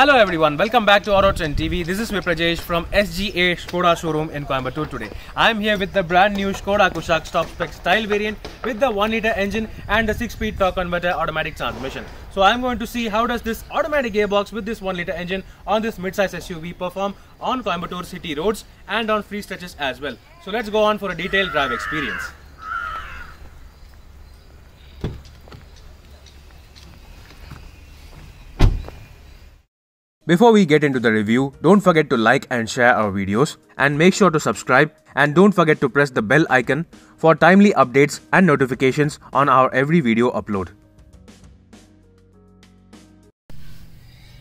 Hello everyone, welcome back to Auto Trend TV. This is me Prajesh from SGA Skoda showroom in Coimbatore today. I am here with the brand new Skoda Kushaq top spec style variant with the 1-litre engine and the 6-speed torque converter automatic transmission. So I am going to see how does this automatic gearbox with this 1-litre engine on this mid-size SUV perform on Coimbatore city roads and on free stretches as well. So let's go on for a detailed drive experience. Before we get into the review, don't forget to like and share our videos and make sure to subscribe and don't forget to press the bell icon for timely updates and notifications on our every video upload.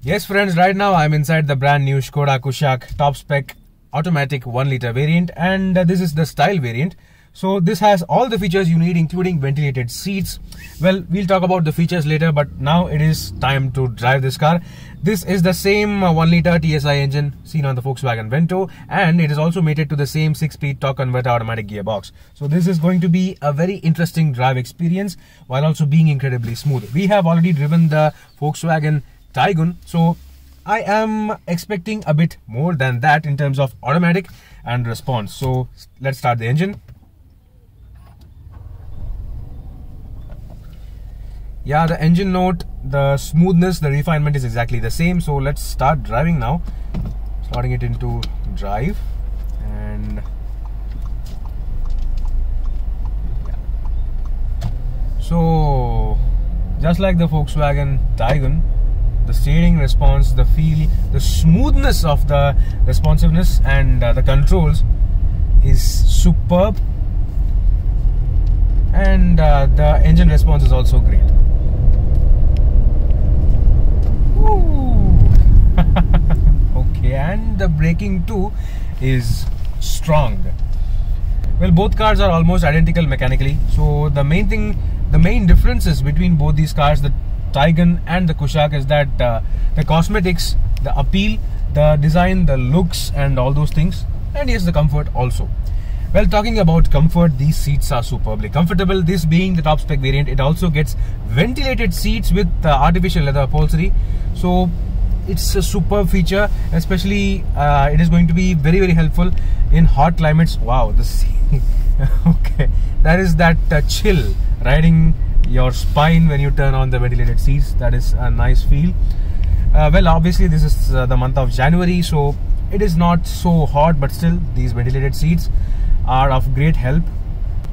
Yes friends, right now I'm inside the brand new Skoda Kushaq top spec automatic 1-litre variant and this is the style variant. So this has all the features you need including ventilated seats. Well, we'll talk about the features later, but now it is time to drive this car. This is the same 1-litre TSI engine seen on the Volkswagen Vento and it is also mated to the same 6-speed torque converter automatic gearbox. So this is going to be a very interesting drive experience while also being incredibly smooth. We have already driven the Volkswagen Taygun, so I am expecting a bit more than that in terms of automatic and response. So let's start the engine. Yeah, the engine note, the smoothness, the refinement is exactly the same. So let's start driving now. Starting it into drive and yeah. So just like the Volkswagen Taygun, the steering response, the feel, the smoothness of the responsiveness and the controls is superb, and the engine response is also great. Okay, and the braking too is strong. Well, both cars are almost identical mechanically. So the main differences between both these cars, the Taygun and the Kushaq, is that the cosmetics, the appeal, the design, the looks and all those things, and yes, the comfort also. Well, talking about comfort, these seats are superbly comfortable. This being the top spec variant, it also gets ventilated seats with artificial leather upholstery. So it's a superb feature, especially it is going to be very helpful in hot climates. Wow, the seat. Okay, that is that chill riding your spine when you turn on the ventilated seats. That is a nice feel. Well, obviously this is the month of January, so it is not so hot, but still these ventilated seats are of great help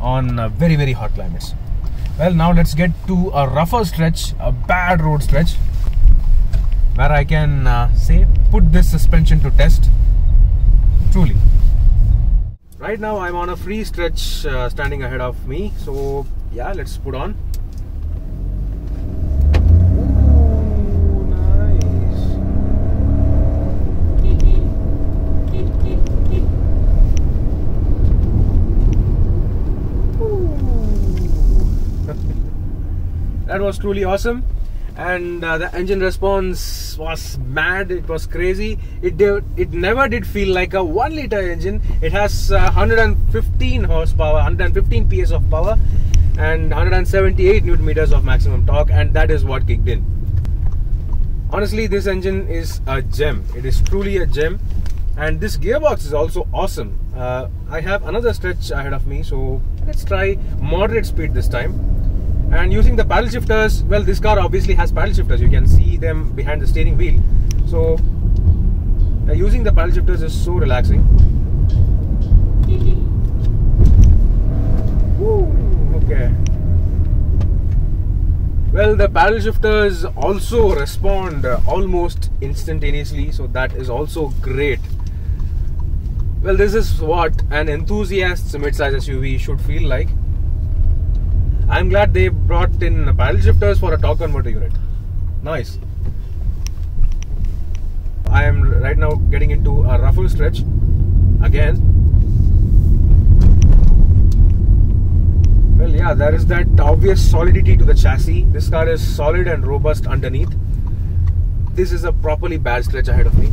on very hot climates. Well, now let's get to a rougher stretch, a bad road stretch, where I can say put this suspension to test truly. Right now I'm on a free stretch standing ahead of me, so yeah, let's put on. Ooh, nice. That was truly awesome. And the engine response was mad. It was crazy. It never did feel like a 1-litre engine. It has 115 horsepower, 115 PS of power and 178 Newton meters of maximum torque, and that is what kicked in. Honestly, this engine is a gem. It is truly a gem, and this gearbox is also awesome. I have another stretch ahead of me, so let's try moderate speed this time. And using the paddle shifters, well, this car obviously has paddle shifters. You can see them behind the steering wheel. So using the paddle shifters is so relaxing. Woo, okay. Well, the paddle shifters also respond almost instantaneously, so that is also great. Well, this is what an enthusiast's mid-size SUV should feel like. I'm glad they brought in paddle shifters for a torque converter unit. Nice. I am right now getting into a rougher stretch again. Well, yeah, there is that obvious solidity to the chassis. This car is solid and robust underneath. This is a properly bad stretch ahead of me.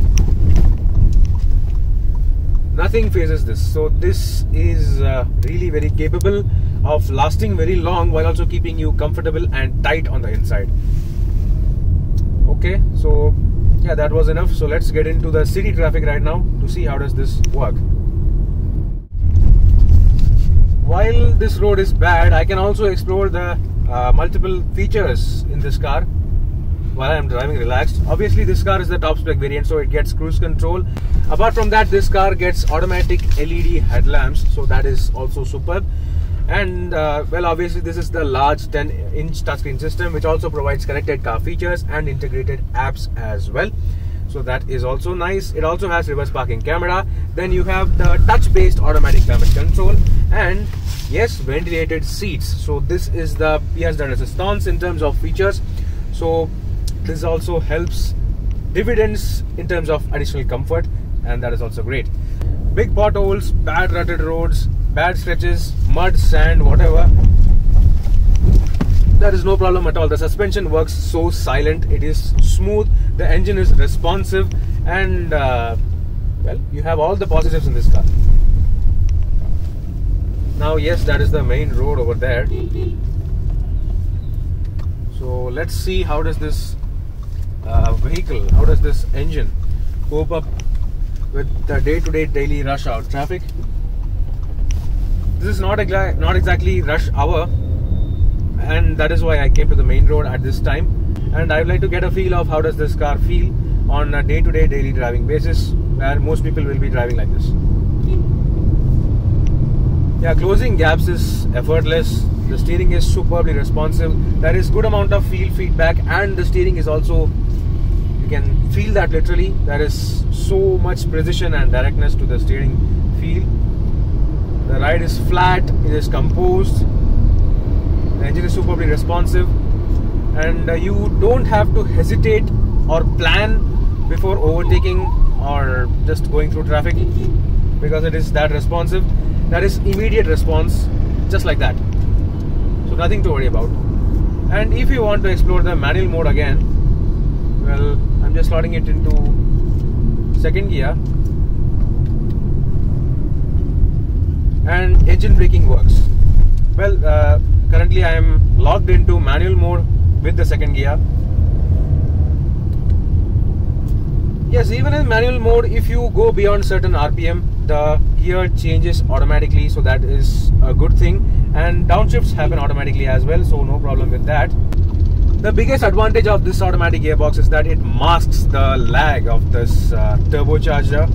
Nothing phases this. So this is really very capable of lasting very long while also keeping you comfortable and tight on the inside. Okay, so Yeah, that was enough. So let's get into the city traffic right now to see how does this work. While this road is bad, I can also explore the multiple features in this car while I am driving relaxed. Obviously this car is the top spec variant, so it gets cruise control. Apart from that, this car gets automatic LED headlamps, so that is also superb. And well, obviously this is the large 10-inch touchscreen system, which also provides connected car features and integrated apps as well. So that is also nice. It also has reverse parking camera. Then you have the touch-based automatic climate control, and yes, ventilated seats. So this is the Piaggio Resistance in terms of features. So this also helps dividends in terms of additional comfort, and that is also great. Big potholes, bad rutted roads, bad stretches, mud, sand, whatever, there is no problem at all. The suspension works so silent, it is smooth, the engine is responsive, and well, you have all the positives in this car. Now yes, that is the main road over there. So let's see how does this vehicle, how does this engine cope up with the day-to-day daily rush hour traffic. This is not exactly rush hour, and that is why I came to the main road at this time, and I would like to get a feel of how does this car feel on a day-to-day daily driving basis, where most people will be driving like this. Yeah, closing gaps is effortless. The steering is superbly responsive. There is good amount of feel feedback, and the steering is also, you can feel that literally. There is so much precision and directness to the steering feel. The ride is flat, it is composed, the engine is superbly responsive, and you don't have to hesitate or plan before overtaking or just going through traffic, because it is that responsive. That is immediate response, just like that. So nothing to worry about. And if you want to explore the manual mode again, well, I'm just slotting it into second gear, and engine braking works. Well, currently I am logged into manual mode with the second gear. Yes, even in manual mode, if you go beyond certain RPM, the gear changes automatically, so that is a good thing. And downshifts happen automatically as well, so no problem with that. The biggest advantage of this automatic gearbox is that it masks the lag of this turbocharger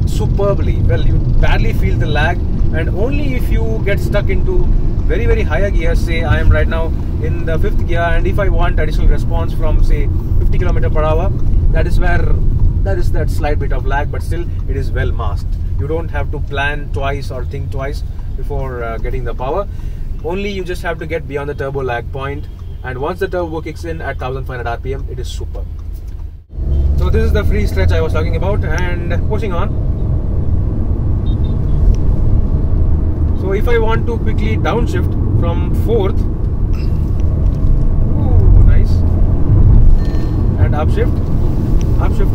superbly. Well, you barely feel the lag, and only if you get stuck into very higher gears, say I am right now in the 5th gear, and if I want additional response from say 50 km/h, that is where there is that slight bit of lag, but still it is well masked. You don't have to plan twice or think twice before getting the power. Only you just have to get beyond the turbo lag point, and once the turbo kicks in at 1500 RPM, it is super. So this is the free stretch I was talking about, and pushing on. So if I want to quickly downshift from 4th, ooh, nice, and upshift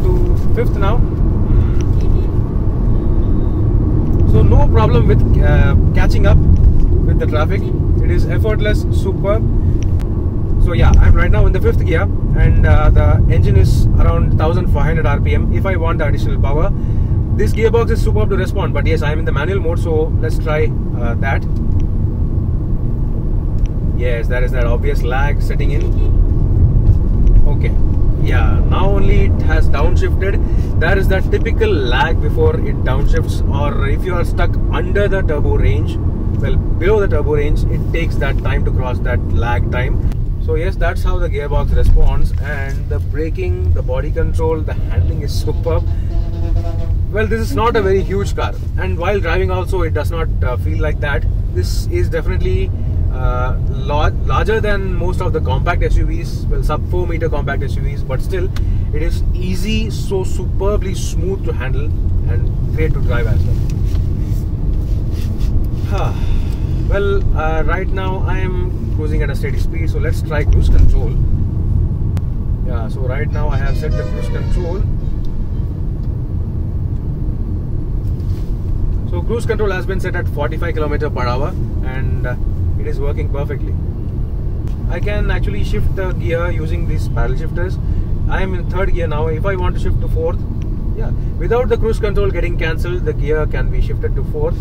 to 5th now. So no problem with catching up with the traffic. It is effortless, superb. So yeah, I'm right now in the 5th gear, and the engine is around 1500 RPM. If I want the additional power, this gearbox is superb to respond, but yes, I'm in the manual mode, so let's try that. Yes, there is that obvious lag setting in. Okay, yeah, now only it has downshifted. There is that typical lag before it downshifts, or if you are stuck under the turbo range, well, below the turbo range, it takes that time to cross that lag time. So yes, that's how the gearbox responds, and the braking, the body control, the handling is superb. Well, this is not a very huge car, and while driving also it does not feel like that. This is definitely larger than most of the compact SUVs, well, sub 4 meter compact SUVs, but still it is easy, so superbly smooth to handle and great to drive as well. Well, right now I am cruising at a steady speed, so let's try cruise control. Yeah, so right now I have set the cruise control. So cruise control has been set at 45 km/h, and it is working perfectly. I can actually shift the gear using these paddle shifters, I am in third gear now. If I want to shift to fourth, yeah, without the cruise control getting cancelled, the gear can be shifted to fourth.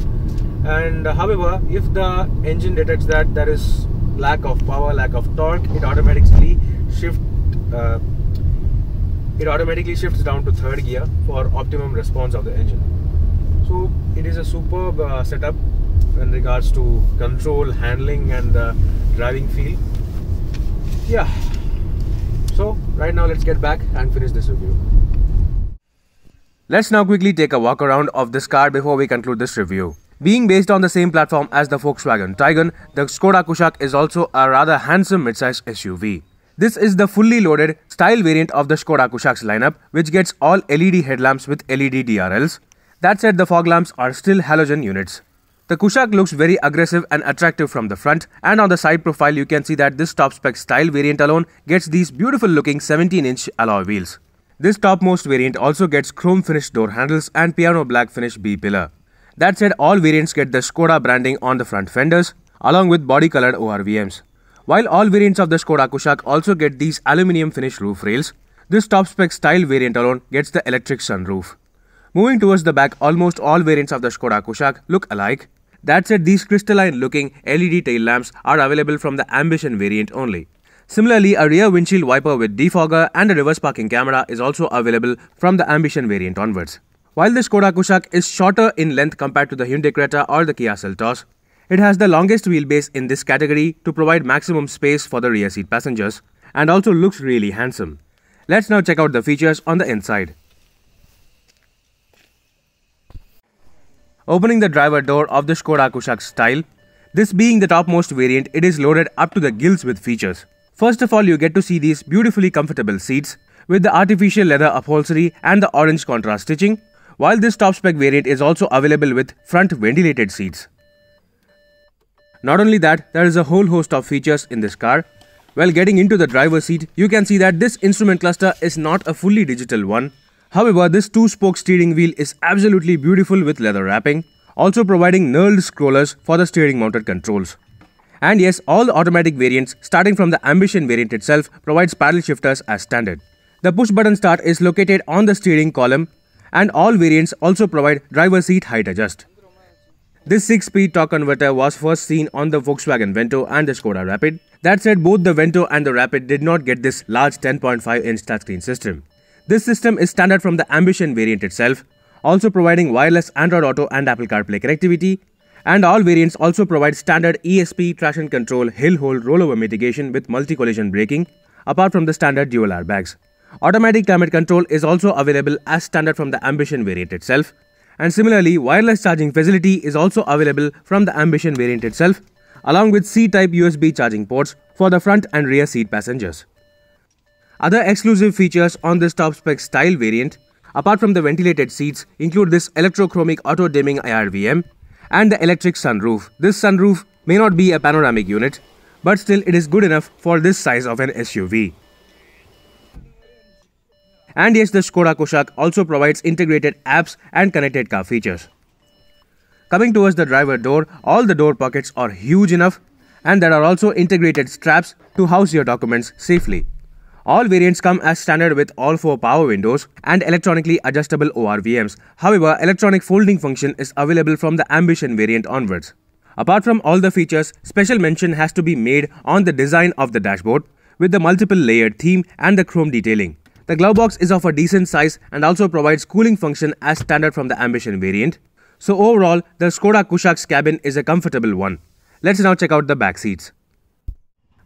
And however, if the engine detects that there is lack of power, lack of torque, it automatically shifts down to third gear for optimum response of the engine. So it is a superb setup in regards to control, handling and driving feel. Yeah. So right now let's get back and finish this review. Let's now quickly take a walk around of this car before we conclude this review. Being based on the same platform as the Volkswagen Taycan, the Skoda Kushaq is also a rather handsome midsize SUV. This is the fully loaded style variant of the Skoda Kushaq's lineup, which gets all LED headlamps with LED DRLs. That said, the fog lamps are still halogen units. The Kushaq looks very aggressive and attractive from the front, and on the side profile you can see that this top spec style variant alone gets these beautiful looking 17-inch alloy wheels. This topmost variant also gets chrome finished door handles and piano black finish B-pillar. That said, all variants get the Skoda branding on the front fenders, along with body colored ORVMs. While all variants of the Skoda Kushaq also get these aluminium finish roof rails, this top spec style variant alone gets the electric sunroof. Moving towards the back, almost all variants of the Skoda Kushaq look alike. That said, these crystalline looking LED tail lamps are available from the Ambition variant only. Similarly, a rear windshield wiper with defogger and a reverse parking camera is also available from the Ambition variant onwards. While the Skoda Kushaq is shorter in length compared to the Hyundai Creta or the Kia Seltos, it has the longest wheelbase in this category to provide maximum space for the rear seat passengers and also looks really handsome. Let's now check out the features on the inside. Opening the driver door of the Skoda Kushaq style, this being the topmost variant, it is loaded up to the gills with features. First of all, you get to see these beautifully comfortable seats with the artificial leather upholstery and the orange contrast stitching, while this top spec variant is also available with front ventilated seats. Not only that, there is a whole host of features in this car. While getting into the driver's seat, you can see that this instrument cluster is not a fully digital one. However, this two-spoke steering wheel is absolutely beautiful with leather wrapping, also providing knurled scrollers for the steering mounted controls. And yes, all the automatic variants starting from the Ambition variant itself provides paddle shifters as standard. The push button start is located on the steering column, and all variants also provide driver seat height adjust. This 6-speed torque converter was first seen on the Volkswagen Vento and the Skoda Rapid. That said, both the Vento and the Rapid did not get this large 10.5-inch touchscreen system. This system is standard from the Ambition variant itself, also providing wireless Android Auto and Apple CarPlay connectivity, and all variants also provide standard ESP traction control hill hold rollover mitigation with multi-collision braking, apart from the standard dual airbags. Automatic climate control is also available as standard from the Ambition variant itself, and similarly, wireless charging facility is also available from the Ambition variant itself, along with C-type USB charging ports for the front and rear seat passengers. Other exclusive features on this top spec style variant, apart from the ventilated seats, include this electrochromic auto dimming IRVM and the electric sunroof. This sunroof may not be a panoramic unit, but still it is good enough for this size of an SUV. And yes, the Skoda Kushaq also provides integrated apps and connected car features. Coming towards the driver door, all the door pockets are huge enough, and there are also integrated straps to house your documents safely. All variants come as standard with all 4 power windows and electronically adjustable ORVMs. However, electronic folding function is available from the Ambition variant onwards. Apart from all the features, special mention has to be made on the design of the dashboard with the multiple layered theme and the chrome detailing. The glove box is of a decent size and also provides cooling function as standard from the Ambition variant. So overall, the Skoda Kushaq's cabin is a comfortable one. Let's now check out the back seats.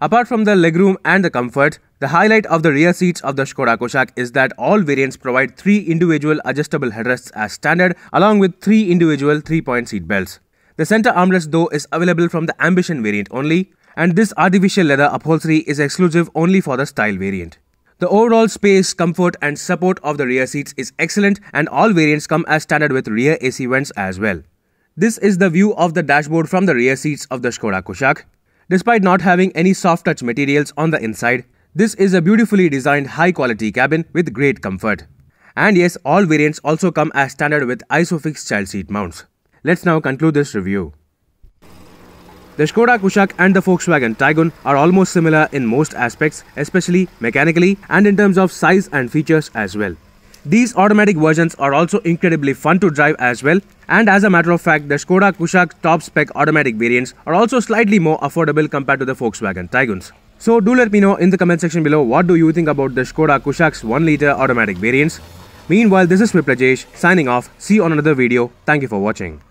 Apart from the legroom and the comfort, the highlight of the rear seats of the Skoda Kushaq is that all variants provide 3 individual adjustable headrests as standard, along with 3 individual 3-point seat belts. The center armrest though is available from the Ambition variant only, and this artificial leather upholstery is exclusive only for the style variant. The overall space, comfort and support of the rear seats is excellent, and all variants come as standard with rear AC vents as well. This is the view of the dashboard from the rear seats of the Skoda Kushaq. Despite not having any soft touch materials on the inside, this is a beautifully designed high quality cabin with great comfort. And yes, all variants also come as standard with ISOFIX child seat mounts. Let's now conclude this review. The Škoda Kushaq and the Volkswagen Tiguan are almost similar in most aspects, especially mechanically and in terms of size and features as well. These automatic versions are also incredibly fun to drive as well, and as a matter of fact, the Škoda Kushaq top spec automatic variants are also slightly more affordable compared to the Volkswagen Tiguans. So do let me know in the comment section below what do you think about the Škoda Kushaq's 1-litre automatic variants. Meanwhile, this is Viprajesh signing off. See you on another video. Thank you for watching.